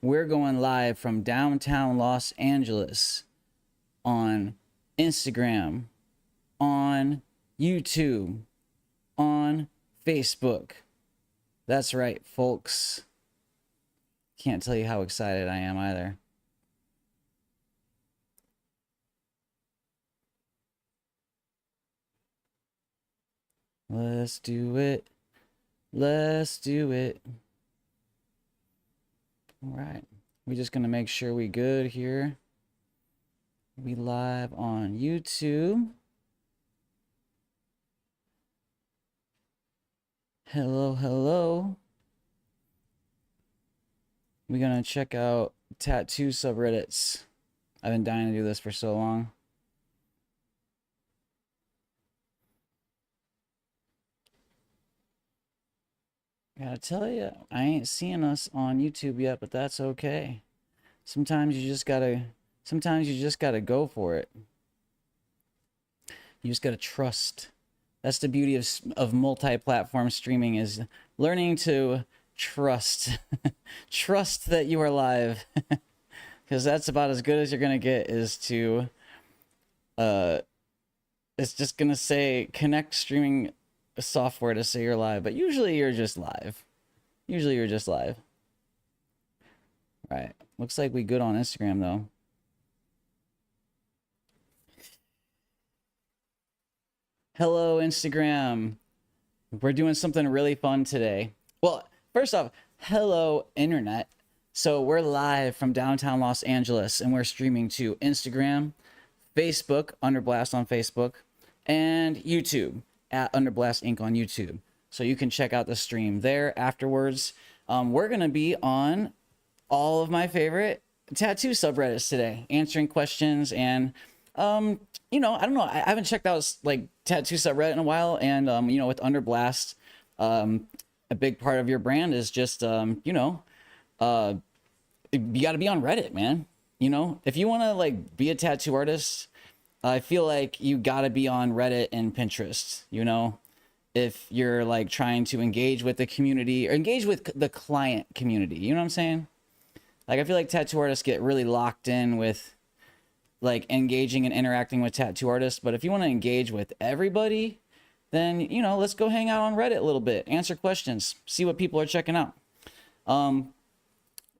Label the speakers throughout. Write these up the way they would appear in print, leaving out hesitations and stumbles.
Speaker 1: We're going live from downtown Los Angeles on Instagram, on YouTube, on Facebook. That's right, folks. Can't tell you how excited I am either. Let's do it. Let's do it. All right. We're just going to make sure we good here. We live on YouTube. Hello, hello. We're going to check out tattoo subreddits. I've been dying to do this for so long. Gotta tell you, I ain't seeing us on YouTube yet, but that's okay. Sometimes you just gotta go for it. You just gotta trust. That's the beauty of multi-platform streaming, is learning to trust. Trust that you are live. Because that's about as good as you're gonna get, is to it's just gonna say connect streaming software to say you're live, but usually you're just live. Usually you're just live. Right. Looks like we good on Instagram though. Hello, Instagram. We're doing something really fun today. Well, first off, hello, Internet. So we're live from downtown Los Angeles, and we're streaming to Instagram, Facebook, Underblast on Facebook, and YouTube at Underblast Inc. on YouTube. So you can check out the stream there afterwards. We're going to be on all of my favorite tattoo subreddits today, answering questions. And, you know, I don't know. I haven't checked out like tattoo subreddit in a while. And, you know, with Underblast, a big part of your brand is just, you know, you got to be on Reddit, man. You know, if you want to like be a tattoo artist, I feel like you got to be on Reddit and Pinterest, you know, if you're like trying to engage with the community or engage with the client community, you know what I'm saying? Like, I feel like tattoo artists get really locked in with like engaging and interacting with tattoo artists. But if you want to engage with everybody, then, you know, let's go hang out on Reddit a little bit, answer questions, see what people are checking out.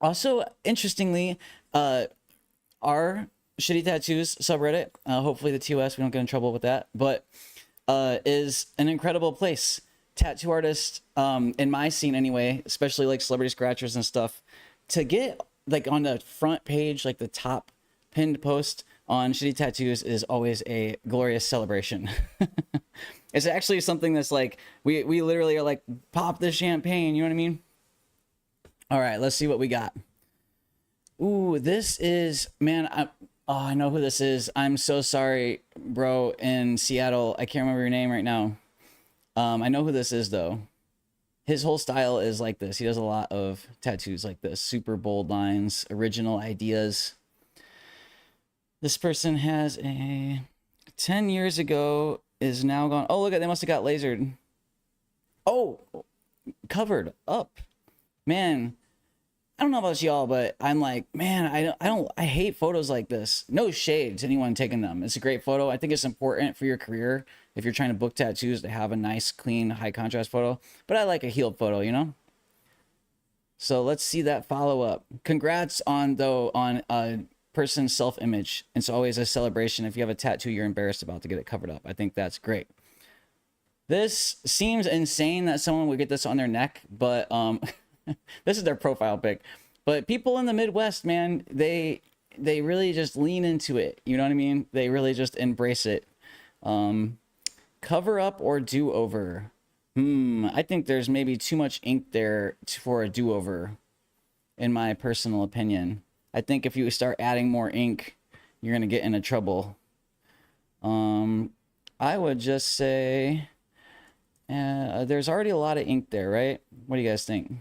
Speaker 1: Also, interestingly, our Shitty Tattoos subreddit, hopefully the TOS, we don't get in trouble with that, but is an incredible place. Tattoo artists, in my scene anyway, especially like celebrity scratchers and stuff, to get like on the front page, like the top pinned post on Shitty Tattoos is always a glorious celebration. It's actually something that's like, we literally are like, pop the champagne, you know what I mean? All right, let's see what we got. Ooh, this is, man, oh, I know who this is. I'm so sorry, bro, in Seattle. I can't remember your name right now. I know who this is, though. His whole style is like this. He does a lot of tattoos like this. Super bold lines, original ideas. This person has a 10 years ago is now gone. Oh, look at, they must have got lasered. Oh, covered up. Man, I don't know about y'all, but I'm like, man, I hate photos like this. No shade to anyone taking them. It's a great photo. I think it's important for your career if you're trying to book tattoos to have a nice, clean, high contrast photo. But I like a healed photo, you know? So let's see that follow up. Congrats on a person's self-image. It's always a celebration. If you have a tattoo you're embarrassed about, to get it covered up. I think that's great. This seems insane that someone would get this on their neck, but this is their profile pic. But people in the Midwest, man, they really just lean into it. You know what I mean? They really just embrace it. Cover up or do-over? I think there's maybe too much ink there for a do-over, in my personal opinion. I think if you start adding more ink, you're going to get into trouble. I would just say there's already a lot of ink there, right? What do you guys think?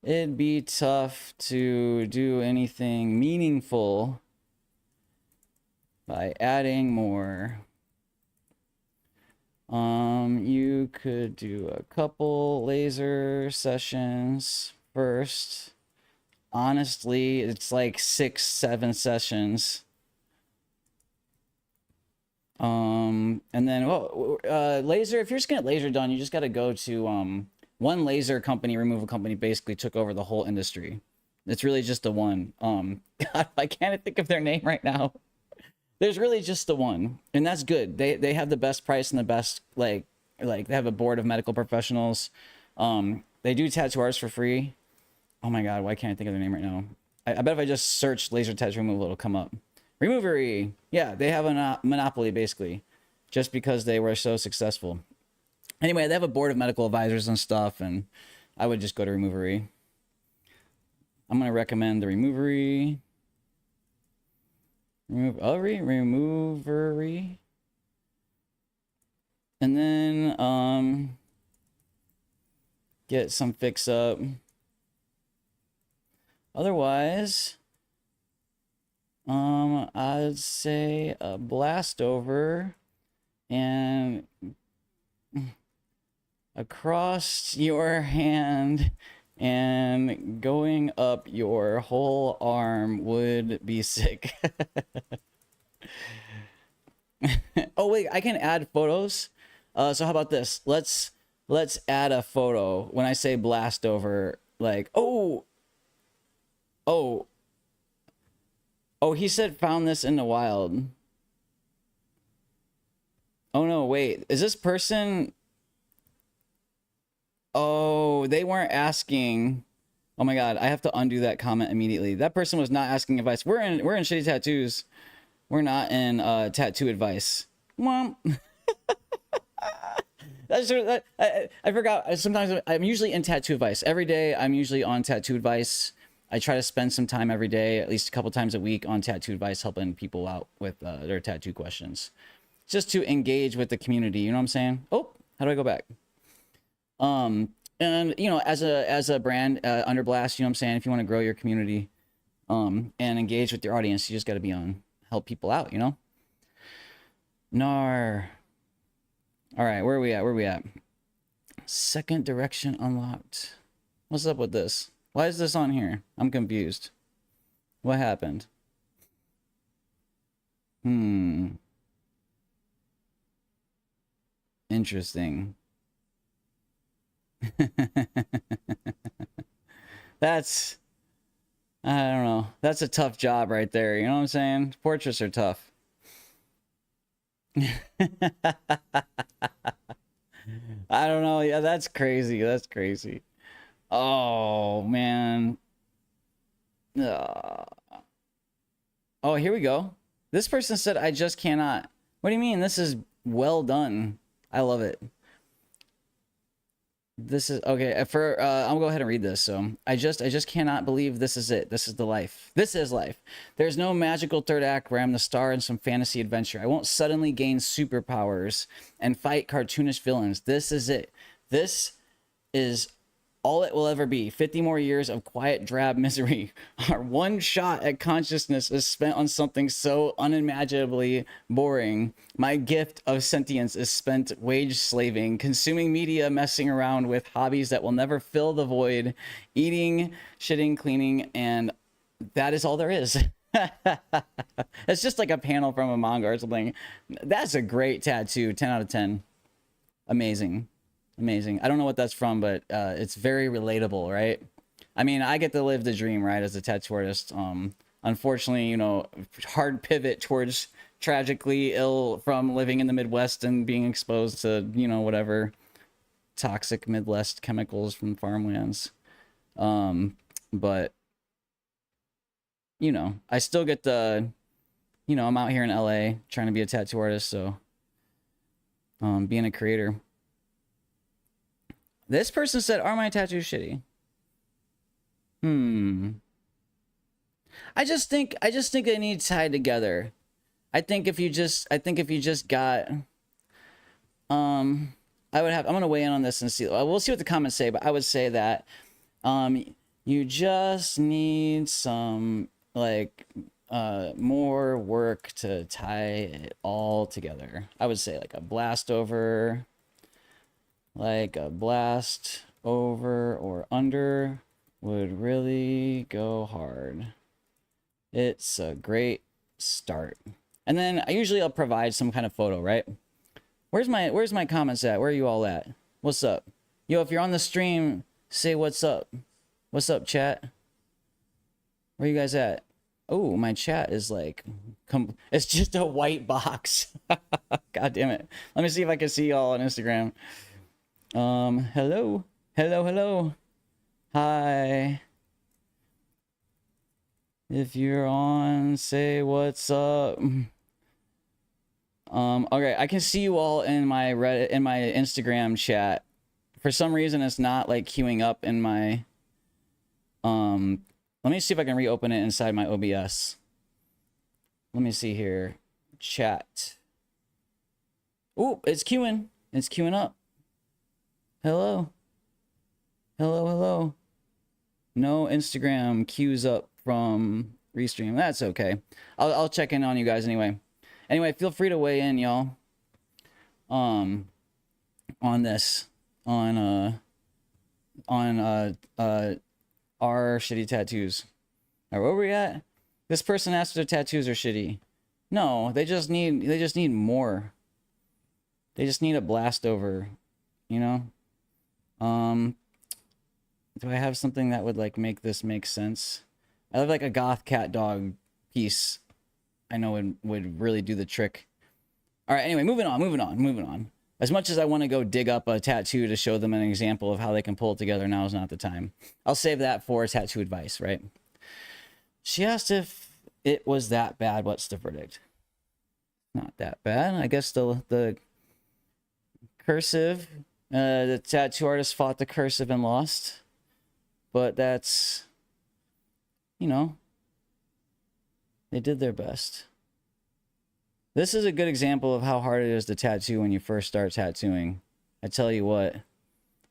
Speaker 1: It'd be tough to do anything meaningful by adding more. You you could do a couple laser sessions first. Honestly, it's like 6, 7 sessions. And then, well, laser, if you're just gonna get laser done, you just got to go to, one laser company, removal company basically took over the whole industry. It's really just the one. God, I can't think of their name right now. There's really just the one, and that's good. They have the best price and the best, like they have a board of medical professionals. They do tattoo artists for free. Oh my God, why can't I think of their name right now? I bet if I just search laser tattoo removal, it'll come up. Removery. Yeah, they have a monopoly basically, just because they were so successful. Anyway, they have a board of medical advisors and stuff, and I would just go to Removery. I'm gonna recommend the Removery. Removery. And then get some fix up. Otherwise, I'd say a blast over and across your hand and going up your whole arm would be sick. Oh wait, I can add photos. So how about this? Let's add a photo when I say blast over. Like, oh, he said found this in the wild. Oh no, wait, is this person? Oh, they weren't asking. Oh my God, I have to undo that comment immediately. That person was not asking advice. We're in Shitty Tattoos. We're not in tattoo advice. Mom. I forgot. Sometimes I'm usually in tattoo advice. Every day I'm usually on tattoo advice. I try to spend some time every day, at least a couple times a week, on tattoo advice, helping people out with their tattoo questions. Just to engage with the community, you know what I'm saying? Oh, how do I go back? And you know, as a brand under Blast, you know what I'm saying, if you want to grow your community and engage with your audience, you just got to be on help people out, you know. Nar. All right, where are we at? Second direction unlocked. What's up with this? Why is this on here? I'm confused. What happened? Interesting. That's, I don't know. That's a tough job right there. You know what I'm saying? Portraits are tough. I don't know. Yeah, that's crazy. That's crazy. Oh, man. Oh, here we go. This person said, I just cannot. What do you mean? This is well done. I love it. This is okay. I'll go ahead and read this. So I just cannot believe this is it. This is the life. This is life. There's no magical third act where I'm the star in some fantasy adventure. I won't suddenly gain superpowers and fight cartoonish villains. This is it. This is all it will ever be. 50 more years of quiet, drab misery. Our one shot at consciousness is spent on something so unimaginably boring. My gift of sentience is spent wage slaving, consuming media, messing around with hobbies that will never fill the void, eating, shitting, cleaning, and that is all there is. It's just like a panel from a manga or something. That's a great tattoo. 10 out of 10. Amazing. Amazing. I don't know what that's from, but it's very relatable, right? I mean, I get to live the dream, right, as a tattoo artist. Unfortunately, you know, hard pivot towards tragically ill from living in the Midwest and being exposed to, you know, whatever toxic Midwest chemicals from farmlands. But, you know, I still get the, you know, I'm out here in LA trying to be a tattoo artist, so being a creator. This person said, "Are my tattoos shitty?" I just think they need tied together. I think if you just got, I'm gonna weigh in on this and see. We'll see what the comments say, but I would say that, you just need some like more work to tie it all together. I would say like a blast over. Like a blast over or under would really go hard. It's a great start. And then I'll provide some kind of photo, right? Where's my comments at? Where are you all at? What's up? Yo, if you're on the stream, say what's up. What's up, chat? Where you guys at? Oh, my chat is like, it's just a white box. God damn it. Let me see if I can see y'all on Instagram. Hello. Hello, hello. Hi. If you're on, say what's up. Okay, I can see you all in my Instagram chat. For some reason, it's not like queuing up in my, let me see if I can reopen it inside my OBS. Let me see here. Chat. Oh, it's queuing. It's queuing up. Hello. Hello, hello. No Instagram queues up from Restream. That's okay. I'll check in on you guys anyway. Anyway, feel free to weigh in, y'all. On this. On our shitty tattoos. Alright, where are we at? This person asked if their tattoos are shitty. No, they just need more. They just need a blast over, you know? Do I have something that would like make this make sense? I have like a goth cat dog piece. I know would really do the trick. All right, anyway, moving on. As much as I want to go dig up a tattoo to show them an example of how they can pull it together, now is not the time. I'll save that for tattoo advice, right? She asked if it was that bad. What's the verdict? Not that bad. I guess the cursive, the tattoo artist fought the cursive and lost. But that's, you know, they did their best. This is a good example of how hard it is to tattoo when you first start tattooing. I tell you what,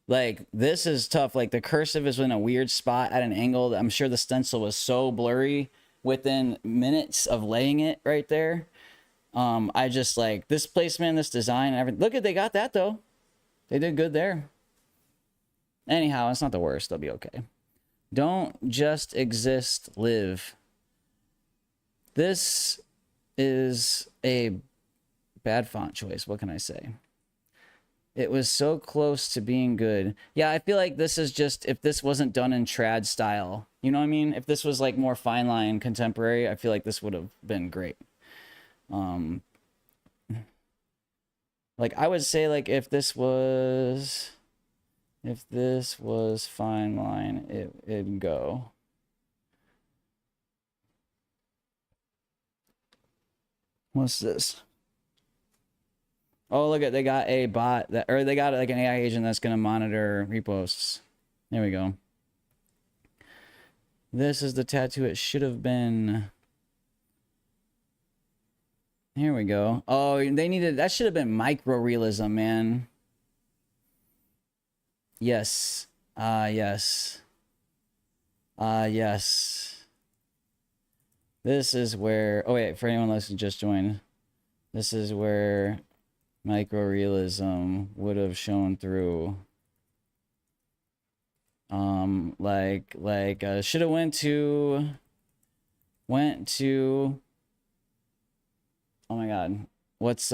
Speaker 1: like, this is tough. Like, the cursive is in a weird spot at an angle. I'm sure the stencil was so blurry within minutes of laying it right there. I just like this placement, this design, and everything. Look at, they got that though. They did good there. Anyhow, it's not the worst. They'll be okay. Don't just exist, live. This is a bad font choice. What can I say? It was so close to being good. Yeah, I feel like this is just, if this wasn't done in trad style, you know what I mean? If this was like more fine line contemporary, I feel like this would have been great. Like I would say, like if this was fine line, it'd go. What's this? Oh, look at, they got a bot that, or they got like an AI agent that's gonna monitor reposts. There we go. This is the tattoo it should have been. Here we go. Oh, they needed, that should have been micro realism, man. Yes. Yes. Yes. This is where, oh wait, for anyone else who just joined, this is where micro realism would have shown through. Should have went to, oh my god, what's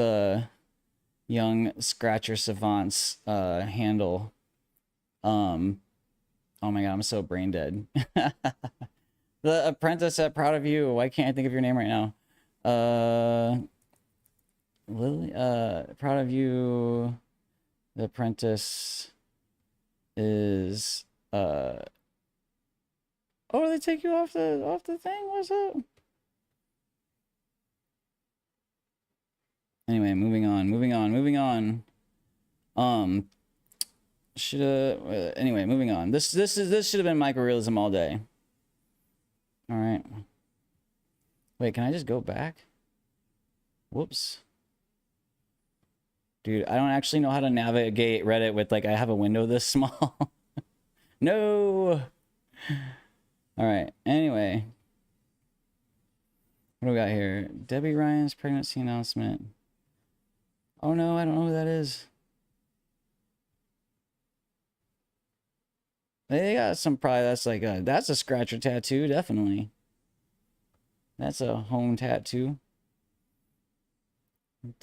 Speaker 1: young Scratcher Savant's handle? Oh my god, I'm so brain dead. The Apprentice at Proud of You. Why can't I think of your name right now? Lily, Proud of You. The Apprentice is oh, they take you off the thing? What's up? Anyway, moving on. Anyway, moving on. This should have been microrealism all day. All right. Wait, can I just go back? Whoops. Dude, I don't actually know how to navigate Reddit with, like, I have a window this small. No. All right. Anyway. What do we got here? Debbie Ryan's pregnancy announcement. Oh no, I don't know who that is. They got some probably that's a scratcher tattoo, definitely. That's a home tattoo.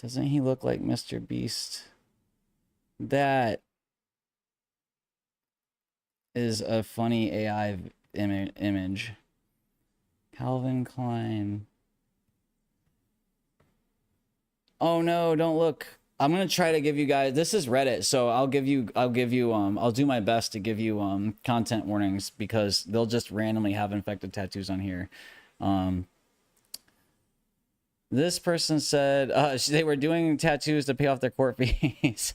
Speaker 1: Doesn't he look like Mr. Beast? That is a funny AI image. Calvin Klein. Oh no, don't look. I'm gonna try to give you guys, this is Reddit, so I'll do my best to give you content warnings because they'll just randomly have infected tattoos on here. This person said they were doing tattoos to pay off their court fees.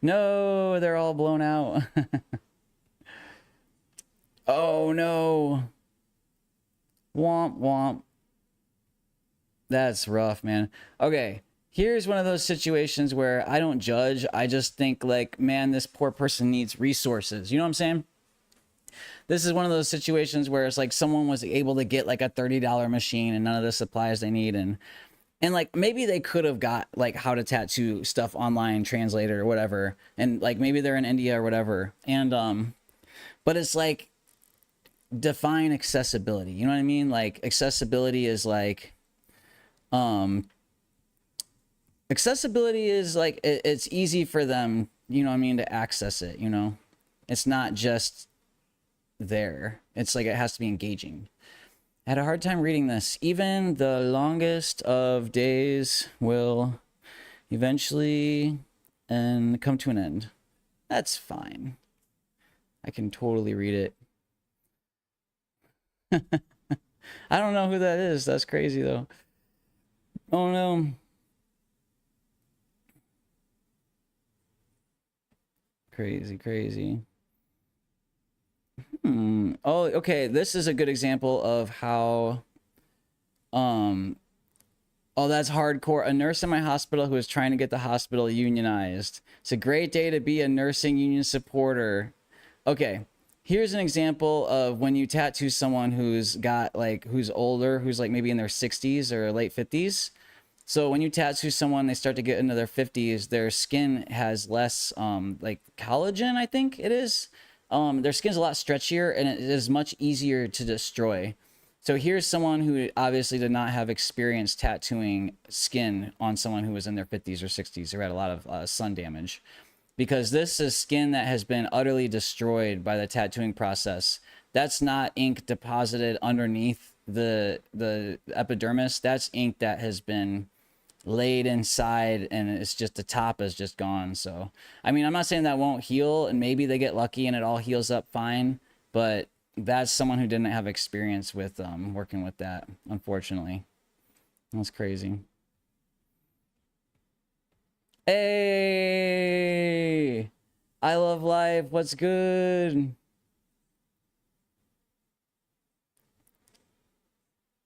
Speaker 1: No, they're all blown out. Oh no. Womp womp. That's rough, man. Okay, here's one of those situations where I don't judge. I just think like, man, this poor person needs resources. You know what I'm saying? This is one of those situations where it's like someone was able to get like a $30 machine and none of the supplies they need, and like maybe they could have got like how to tattoo stuff online, translator or whatever, and like maybe they're in India or whatever, and but it's like define accessibility. You know what I mean? Like accessibility is like accessibility is like it's easy for them, you know what I mean, to access it, you know. It's not just there. It's like it has to be engaging. I had a hard time reading this. Even the longest of days will eventually and come to an end. That's fine. I can totally read it. I don't know who that is. That's crazy though. Oh no. Crazy, crazy. Oh, okay. This is a good example of how, oh, that's hardcore. A nurse in my hospital who is trying to get the hospital unionized. It's a great day to be a nursing union supporter. Okay. Here's an example of when you tattoo someone who's got like, who's older, who's like maybe in their 60s or late 50s. So when you tattoo someone, they start to get into their 50s, their skin has less like collagen, I think it is. Their skin's a lot stretchier and it is much easier to destroy. So here's someone who obviously did not have experience tattooing skin on someone who was in their 50s or 60s who had a lot of sun damage. Because this is skin that has been utterly destroyed by the tattooing process. That's not ink deposited underneath the epidermis. That's ink that has been laid inside and it's just the top is just gone. So I mean, I'm not saying that won't heal and maybe they get lucky and it all heals up fine, but that's someone who didn't have experience with working with that, unfortunately. That's crazy. Hey, I love life. What's good?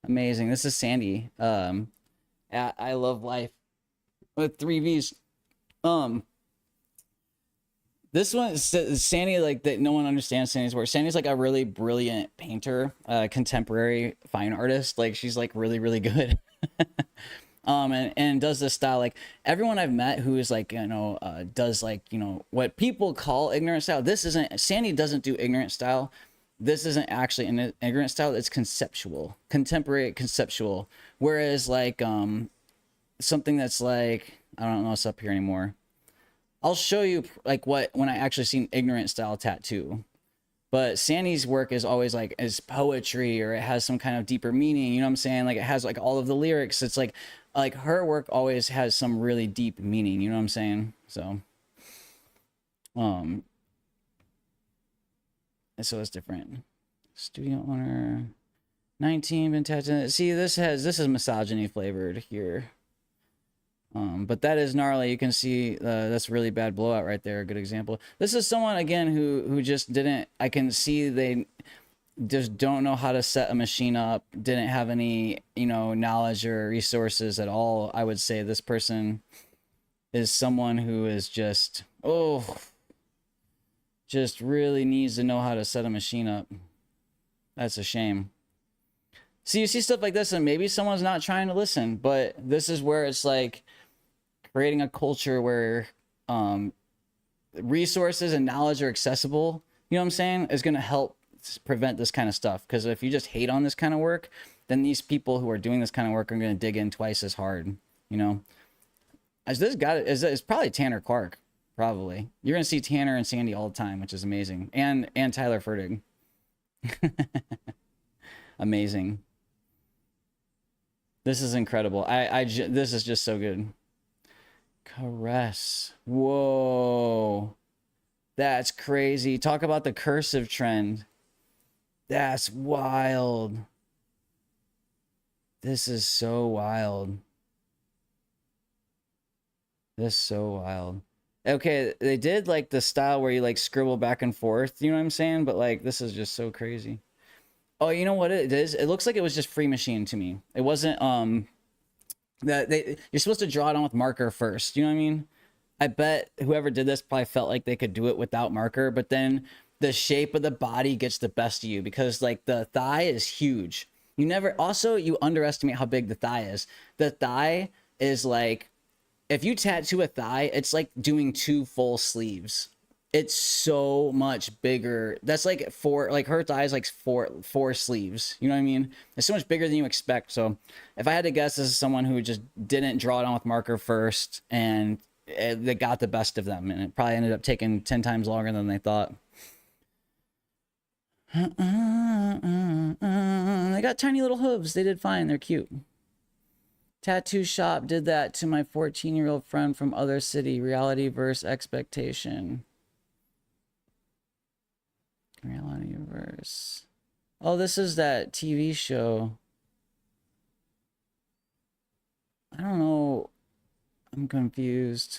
Speaker 1: Amazing. This is Sandy at I love life with 3 V's. This one is Sandy, like that no one understands Sandy's work. Sandy's like a really brilliant painter, contemporary fine artist. Like she's like really, really good. And does this style. Like everyone I've met who is like, you know, does like, you know, what people call ignorant style. This isn't, Sandy doesn't do ignorant style. This isn't actually an ignorant style. It's conceptual, contemporary conceptual. Whereas like, something that's like, I don't know what's up here anymore. I'll show you like when I actually seen ignorant style tattoo. But Sandy's work is always like is poetry or it has some kind of deeper meaning. You know what I'm saying? Like it has like all of the lyrics. It's like her work always has some really deep meaning. You know what I'm saying? So, so it's different. Studio owner, 19 been tattooed. See, this is misogyny flavored here. But that is gnarly. You can see that's really bad blowout right there. A good example. This is someone again who just didn't. I can see they just don't know how to set a machine up. Didn't have any knowledge or resources at all. I would say this person is someone who is just just really needs to know how to set a machine up. That's a shame. So you see stuff like this and maybe someone's not trying to listen, but this is where it's like creating a culture where resources and knowledge are accessible, you know what I'm saying, is going to help prevent this kind of stuff. Because if you just hate on this kind of work, then these people who are doing this kind of work are going to dig in twice as hard, you know. As this guy is probably Tanner Clark, probably. You're going to see Tanner and Sandy all the time, which is amazing. And Tyler Fertig. Amazing. This is incredible. This is just so good. Caress. Whoa. That's crazy. Talk about the cursive trend. That's wild. This is so wild. This is so wild. Okay, they did like the style where you like scribble back and forth, you know what I'm saying? But like this is just so crazy. Oh, you know what it is? It looks like it was just free machine to me. It wasn't you're supposed to draw it on with marker first, you know what I mean? I bet whoever did this probably felt like they could do it without marker, but then the shape of the body gets the best of you because like the thigh is huge. You underestimate how big the thigh is. The thigh is like, if you tattoo a thigh, it's like doing 2 full sleeves. It's so much bigger. That's like her thigh is like four sleeves. You know what I mean? It's so much bigger than you expect. So if I had to guess, this is someone who just didn't draw it on with marker first and they got the best of them. And it probably ended up taking 10 times longer than they thought. They got tiny little hooves. They did fine. They're cute. Tattoo shop did that to my 14-year-old friend from other city. Reality versus expectation. Reality verse. Oh, this is that TV show. I don't know. I'm confused.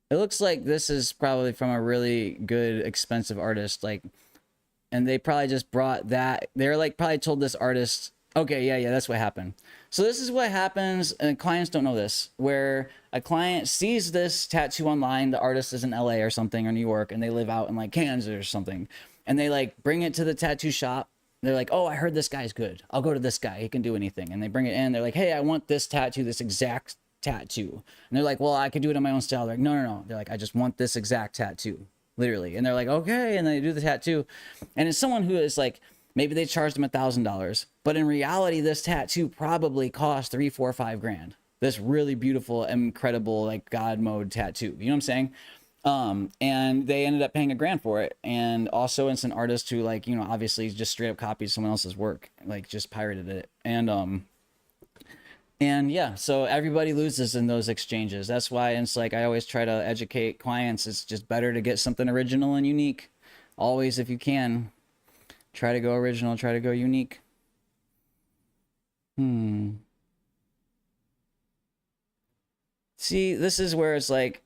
Speaker 1: It looks like this is probably from a really good, expensive artist. Like, and they probably just brought that. They're like probably told this artist, okay, yeah, that's what happened. So this is what happens, and clients don't know this, where a client sees this tattoo online, the artist is in LA or something, or New York, and they live out in like Kansas or something, and they like bring it to the tattoo shop. They're like, oh, I heard this guy's good. I'll go to this guy. He can do anything. And they bring it in. They're like, hey, I want this tattoo, this exact tattoo. And they're like, well, I could do it in my own style. They're like, no. They're like, I just want this exact tattoo, literally. And they're like, okay. And they do the tattoo. And it's someone who is like, maybe they charged them $1,000, but in reality, this tattoo probably cost $3, $4, $5 grand. This really beautiful, incredible, like God mode tattoo. You know what I'm saying? And they ended up paying $1 grand for it. And also it's an artist who like, you know, obviously just straight up copied someone else's work, like just pirated it. And yeah, so everybody loses in those exchanges. That's why it's like, I always try to educate clients. It's just better to get something original and unique. Always, if you can. Try to go original, try to go unique. See, this is where it's like,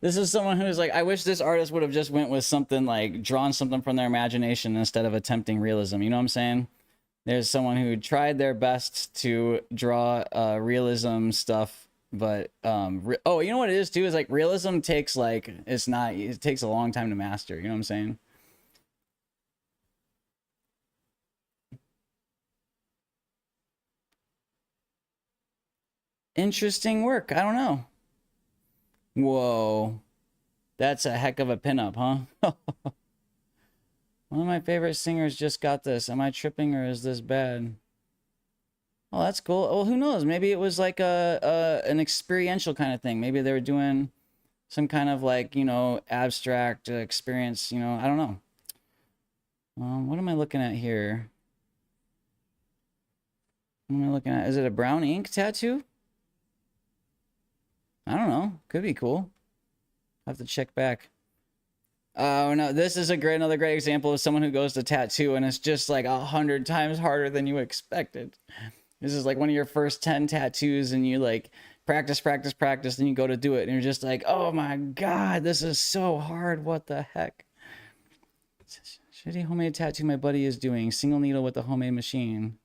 Speaker 1: this is someone who's like, I wish this artist would have just went with something like drawn something from their imagination instead of attempting realism. You know what I'm saying? There's someone who tried their best to draw realism stuff, but oh, you know what it is too? Is like realism takes like, it takes a long time to master. You know what I'm saying? Interesting work. I don't know. Whoa. That's a heck of a pinup, huh? One of my favorite singers just got this. Am I tripping or is this bad? Oh, that's cool. Well, who knows? Maybe it was like an experiential kind of thing. Maybe they were doing some kind of like, you know, abstract experience, you know, I don't know. What am I looking at here? What am I looking at? Is it a brown ink tattoo? I don't know. Could be cool. I have to check back. Oh no, this is another great example of someone who goes to tattoo and it's just like 100 times harder than you expected. This is like one of your first 10 tattoos and you like practice, and you go to do it and you're just like, oh my God, this is so hard. What the heck? Shitty homemade tattoo my buddy is doing. Single needle with the homemade machine.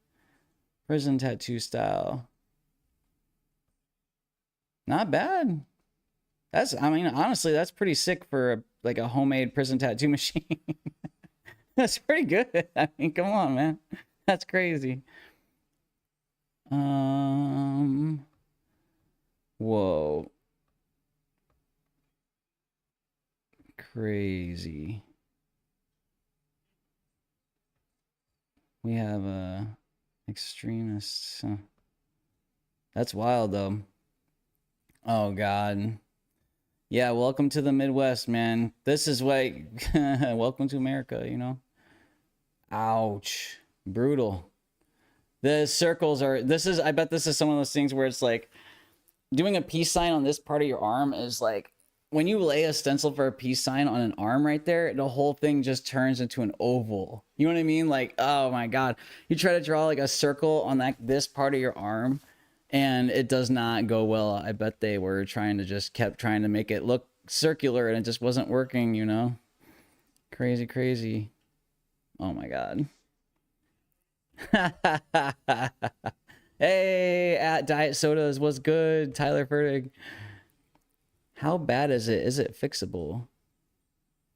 Speaker 1: Prison tattoo style. Not bad. I mean, honestly, that's pretty sick for like a homemade prison tattoo machine. That's pretty good. I mean, come on, man. That's crazy. Whoa. crazy. We have extremists. That's wild though. Oh God. Yeah, welcome to the Midwest, man. This is what welcome to America, you know. Ouch. Brutal. The circles are I bet this is some of those things where it's like doing a peace sign on this part of your arm is like when you lay a stencil for a peace sign on an arm right there, the whole thing just turns into an oval. You know what I mean? Like, oh my God. You try to draw like a circle on this part of your arm and it does not go well. I bet they were kept trying to make it look circular and it just wasn't working, you know? Crazy, crazy. Oh my God. Hey, at Diet Sodas, what's good? Tyler Fertig. How bad is it? Is it fixable?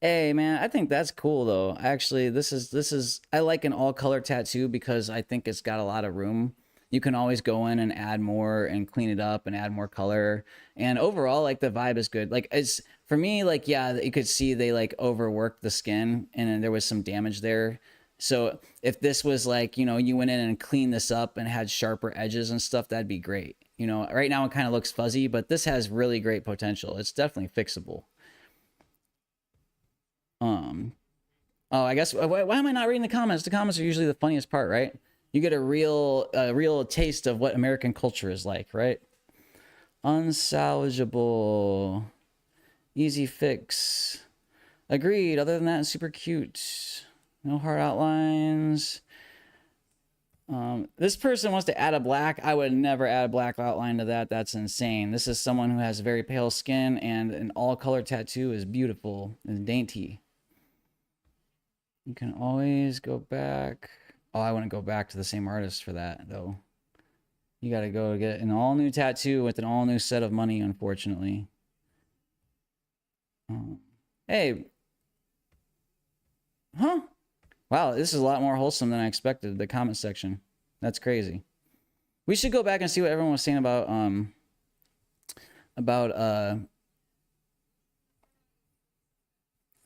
Speaker 1: Hey man, I think that's cool though. Actually, this is I like an all color tattoo because I think it's got a lot of room. You can always go in and add more and clean it up and add more color. And overall, like the vibe is good. Like it's for me, like yeah, you could see they like overworked the skin and then there was some damage there. So if this was like, you know, you went in and cleaned this up and had sharper edges and stuff, that'd be great. You know, right now it kind of looks fuzzy, but this has really great potential. It's definitely fixable. Um, oh, I guess why am I not reading the comments? The comments are usually the funniest part, right? You get a real taste of what American culture is like, right? Unsalvageable, easy fix. Agreed. Other than that, super cute. No hard outlines. This person wants to add a black. I would never add a black outline to that. That's insane. This is someone who has very pale skin and an all color tattoo is beautiful and dainty. You can always go back. Oh, I wouldn't go back to the same artist for that though. You got to go get an all new tattoo with an all new set of money, unfortunately. Hey. Huh? Wow, this is a lot more wholesome than I expected. The comment section. That's crazy. We should go back and see what everyone was saying about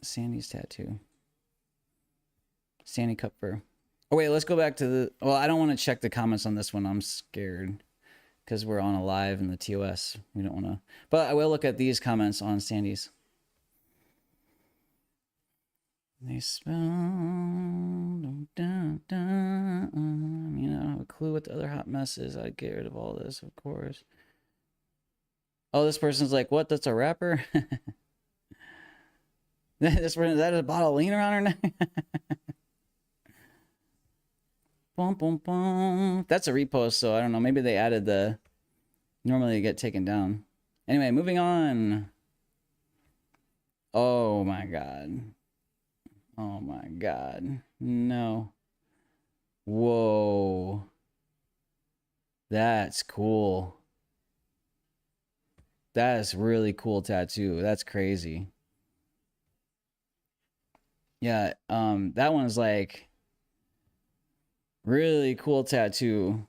Speaker 1: Sandy's tattoo. Sandy Cupfer. Oh wait, let's go back to the well, I don't want to check the comments on this one. I'm scared. Because we're on a live in the TOS. We don't want to. But I will look at these comments on Sandy's. They spell. Dun, dun, dun. I mean, I don't have a clue what the other hot mess is. I'd get rid of all this, of course. Oh, this person's like, what? That's a rapper? This person, is that a bottle of lean around her neck? Boom, boom, boom. That's a repost, so I don't know. Maybe they added the. Normally they get taken down. Anyway, moving on. Oh my God. Oh my God. No. Whoa. That's cool. That is really cool tattoo. That's crazy. Yeah, that one's like really cool tattoo.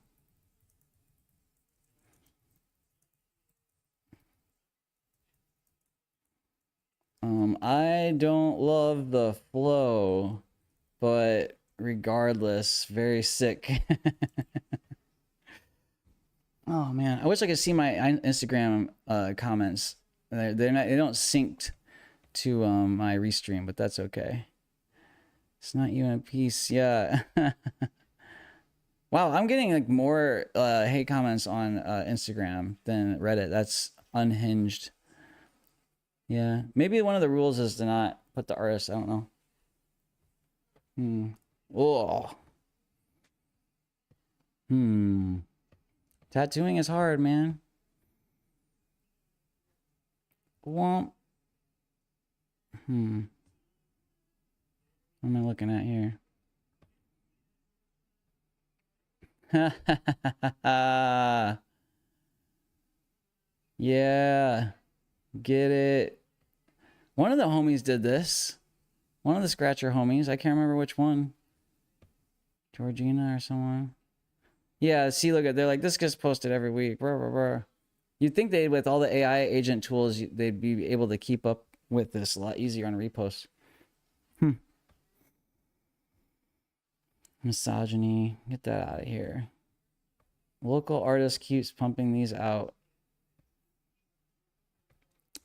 Speaker 1: I don't love the flow, but regardless, very sick. Oh man, I wish I could see my Instagram comments. They don't sync to my restream, but that's okay. It's not you in a piece, yeah. Wow, I'm getting like more hate comments on Instagram than Reddit. That's unhinged. Yeah, maybe one of the rules is to not put the artist. I don't know. Oh. Tattooing is hard, man. Womp. What am I looking at here? Yeah. Get it. One of the homies did this. One of the Scratcher homies. I can't remember which one. Georgina or someone. Yeah, see, look at they're like, this gets posted every week. You'd think they'd, with all the AI agent tools, they'd be able to keep up with this. A lot easier on repost. Misogyny. Get that out of here. Local artist keeps pumping these out.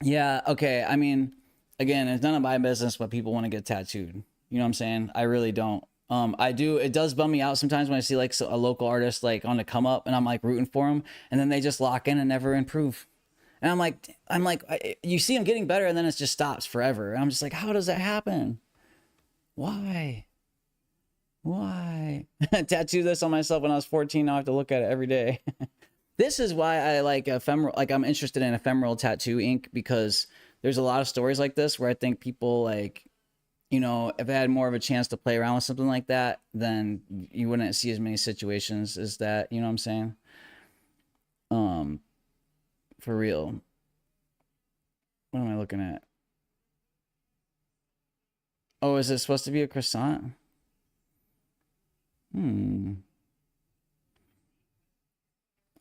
Speaker 1: Yeah, okay. I mean, again, it's none of my business, but people want to get tattooed. You know what I'm saying? I really don't. I do. It does bum me out sometimes when I see like a local artist like on the come up, and I'm like rooting for them, and then they just lock in and never improve. And I'm like, you see them getting better, and then it just stops forever. And I'm just like, how does that happen? Why? Why? Tattooed this on myself when I was 14. Now I have to look at it every day. This is why I like ephemeral. Like I'm interested in ephemeral tattoo ink, because there's a lot of stories like this where I think people like, you know, if I had more of a chance to play around with something like that, then you wouldn't see as many situations as that. You know what I'm saying? For real. What am I looking at? Oh, is it supposed to be a croissant? I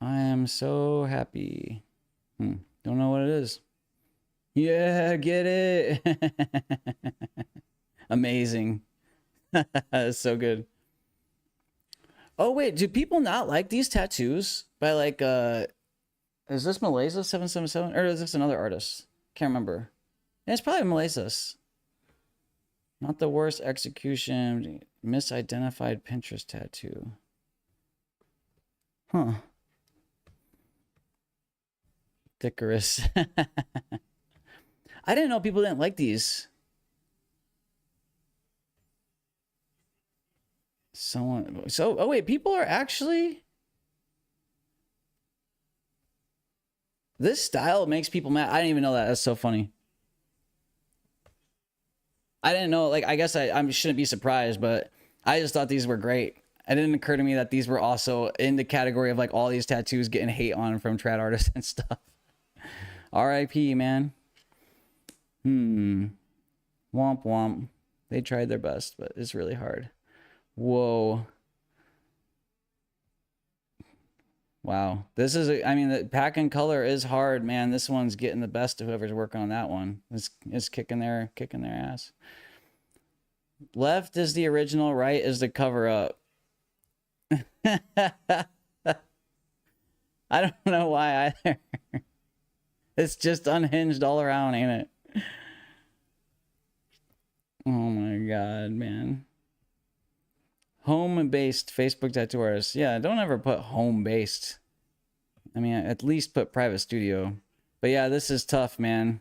Speaker 1: am so happy. Don't know what it is. Yeah, get it. Amazing. That's so good. Oh wait, do people not like these tattoos by like is this Malaysia 777 or is this another artist? Can't remember. Yeah, it's probably Malaysia's. Not the worst execution. Misidentified Pinterest tattoo. Huh. Thickerous. I didn't know people didn't like these. Someone. So, oh wait, people are actually. This style makes people mad. I didn't even know that. That's so funny. I didn't know. Like, I guess I shouldn't be surprised, but I just thought these were great. It didn't occur to me that these were also in the category of like all these tattoos getting hate on from trad artists and stuff. R.I.P. man. Womp womp. They tried their best, but it's really hard. Whoa. Wow. This is, I mean, the pack and color is hard, man. This one's getting the best of whoever's working on that one. It's kicking their ass. Left is the original, right is the cover up. I don't know why either. It's just unhinged all around, ain't it? Oh my god, man. Home-based Facebook tattoo artist. Yeah, don't ever put home-based. I mean, at least put private studio. But yeah, this is tough, man.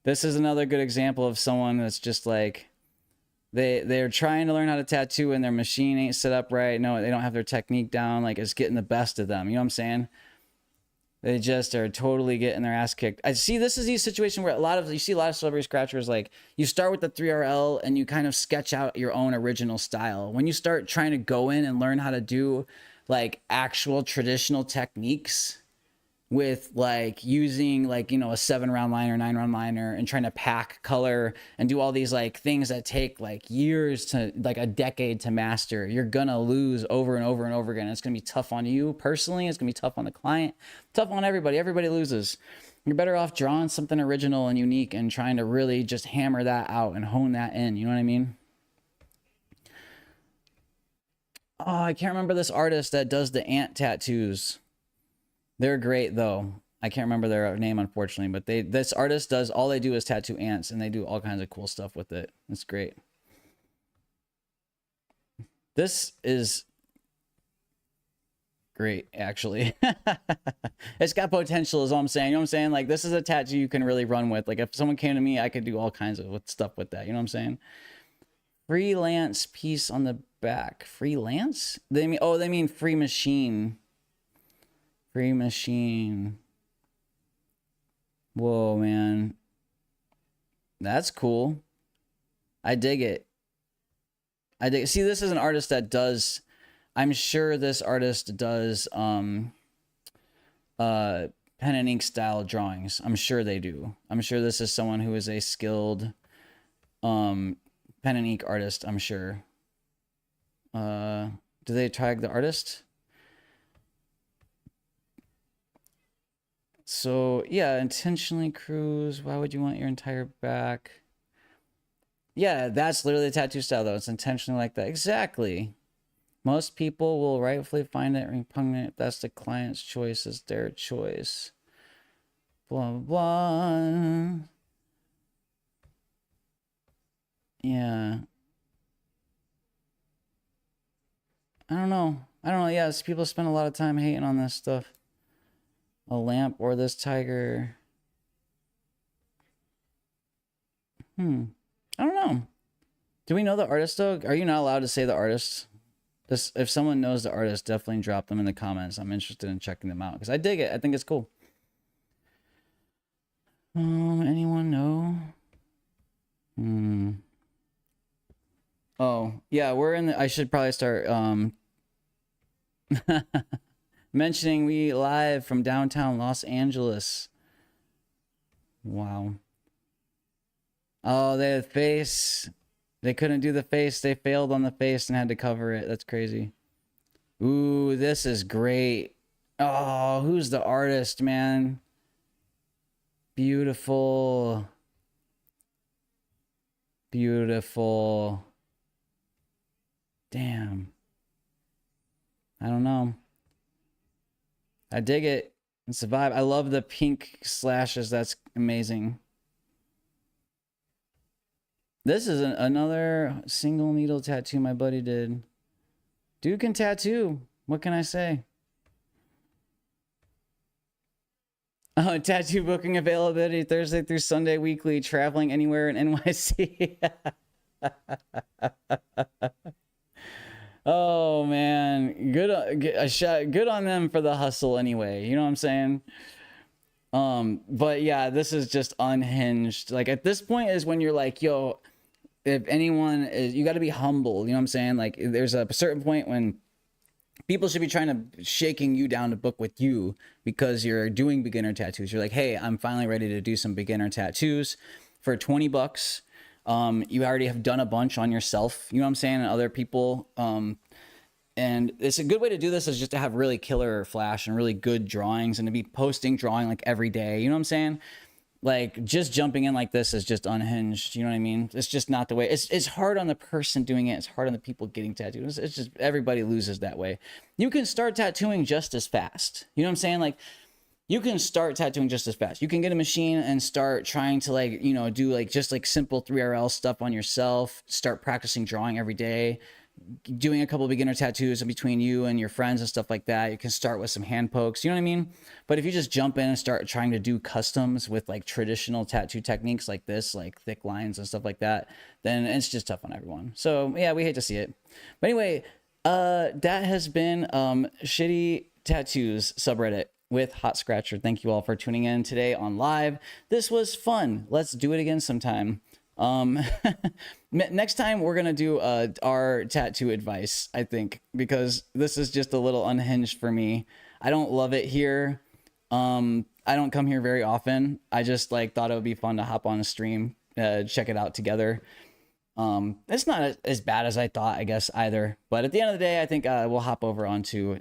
Speaker 1: This is another good example of someone that's just like, they're trying to learn how to tattoo and their machine ain't set up right. No, they don't have their technique down. Like, it's getting the best of them. You know what I'm saying? They just are totally getting their ass kicked. I see this is the situation where you see a lot of celebrity scratchers, like you start with the 3RL and you kind of sketch out your own original style. When you start trying to go in and learn how to do like actual traditional techniques with like using like, you know, a 7-round liner, 9-round liner and trying to pack color and do all these like things that take like years to like a decade to master, you're gonna lose over and over and over again. It's gonna be tough on you personally. It's gonna be tough on the client, tough on everybody. Everybody loses. You're better off drawing something original and unique and trying to really just hammer that out and hone that in. You know what I mean? Oh, I can't remember this artist that does the ant tattoos. They're great though. I can't remember their name unfortunately, but this artist does, all they do is tattoo ants and they do all kinds of cool stuff with it. It's great. This is great actually. It's got potential is all I'm saying. You know what I'm saying? Like this is a tattoo you can really run with. Like if someone came to me, I could do all kinds of stuff with that. You know what I'm saying? Freelance piece on the back. Freelance? They mean free machine. Free machine. Whoa, man. That's cool. I dig it. See, this is an artist that does, I'm sure this artist does pen and ink style drawings. I'm sure they do. I'm sure this is someone who is a skilled pen and ink artist, I'm sure. Do they tag the artist? So yeah, intentionally cruise. Why would you want your entire back? Yeah, that's literally the tattoo style though. It's intentionally like that. Exactly. Most people will rightfully find it repugnant if that's the client's choice, is their choice. Blah blah blah. Yeah. I don't know. I don't know. Yes, people spend a lot of time hating on this stuff. A lamp or this tiger. I don't know. Do we know the artist though? Are you not allowed to say the artist? This, if someone knows the artist, definitely drop them in the comments. I'm interested in checking them out because I dig it. I think it's cool. Anyone know? Oh, yeah, we're in the, I should probably start mentioning we live from downtown Los Angeles. Wow. Oh, they had face. They couldn't do the face. They failed on the face and had to cover it. That's crazy. Ooh, this is great. Oh, who's the artist, man? Beautiful. Beautiful. Damn. I don't know. I dig it. It's a vibe. I love the pink slashes. That's amazing. This is another single needle tattoo my buddy did. Dude can tattoo. What can I say? Oh, tattoo booking availability Thursday through Sunday weekly. Traveling anywhere in NYC. Oh man, good on them for the hustle anyway. You know what I'm saying? But yeah, this is just unhinged. Like at this point is when you're like, yo, if anyone is, you got to be humble. You know what I'm saying? Like there's a certain point when people should be trying to shaking you down to book with you because you're doing beginner tattoos. You're like, hey, I'm finally ready to do some beginner tattoos for 20 bucks. You already have done a bunch on yourself, you know what I'm saying, and other people. And it's a good way to do this is just to have really killer flash and really good drawings and to be posting drawing like every day. You know what I'm saying? Like just jumping in like this is just unhinged. You know what I mean? It's just not the way. It's hard on the person doing it. It's hard on the people getting tattooed. It's just everybody loses that way. You can start tattooing just as fast. You know what I'm saying? Like you can start tattooing just as fast. You can get a machine and start trying to like, you know, do like just like simple 3RL stuff on yourself. Start practicing drawing every day. Doing a couple of beginner tattoos in between you and your friends and stuff like that. You can start with some hand pokes, you know what I mean? But if you just jump in and start trying to do customs with like traditional tattoo techniques like this, like thick lines and stuff like that, then it's just tough on everyone. So yeah, we hate to see it. But anyway, that has been Shitty Tattoos subreddit with Hotscratcher. Thank you all for tuning in today on live. This was fun. Let's do it again sometime. Next time we're gonna do our tattoo advice, I think, because this is just a little unhinged for me. I don't love it here. I don't come here very often. I just like thought it would be fun to hop on a stream, check it out together. It's not as bad as I thought, I guess, either. But at the end of the day, I think we'll hop over onto